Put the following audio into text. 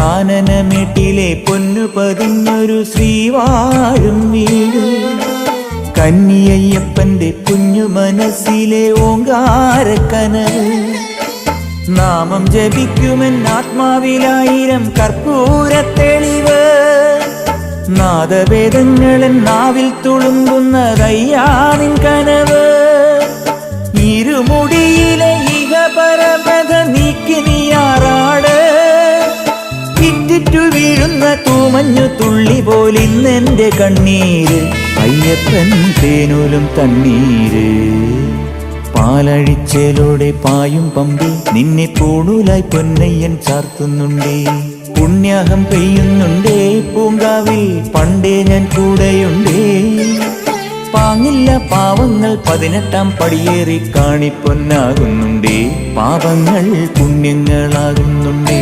കാനനമേട്ടിലെ പൊന്നു പതിഞ്ഞൊരു ശ്രീവാഴും വീട്, കന്നിയയ്യപ്പന്റെ കുഞ്ഞു മനസ്സിലെ ഓങ്കാരക്കനവ്. നാമം ജപിക്കുമെൻ ആത്മാവിലായിരം കർപ്പൂരത്തെളിവ്, നാദവേദങ്ങളൻ നാവിൽ തുളുമ്പുന്നതയ്യാനിൻ കനവ്. ഇരുമുടിയിലെ ഇഹപരമത നീക്കി നീയാറാട്, ഇറ്റിറ്റു വീഴുന്ന തൂമഞ്ഞു തുള്ളി പോലിന്നെന്റെ കണ്ണീര്. അയ്യപ്പൻ തേനൂലും തണ്ണീര്, പാലഴിച്ചേലോടെ പായും പമ്പി നിന്നെ പൂണൂലായി പൊന്നയ്യൻ ചാർത്തുന്നുണ്ടേ. പുണ്യാഹം പെയ്യുന്നുണ്ടേ പൂങ്കാവിൽ പണ്ടേ ഞാൻ കൂടെയുണ്ടേ. പാങ്ങില്ല പാവങ്ങൾ 18-ാം പടിയേറി കാണിപ്പൊന്നാകുന്നുണ്ടേ, പാപങ്ങൾ പുണ്യങ്ങളാകുന്നുണ്ടേ.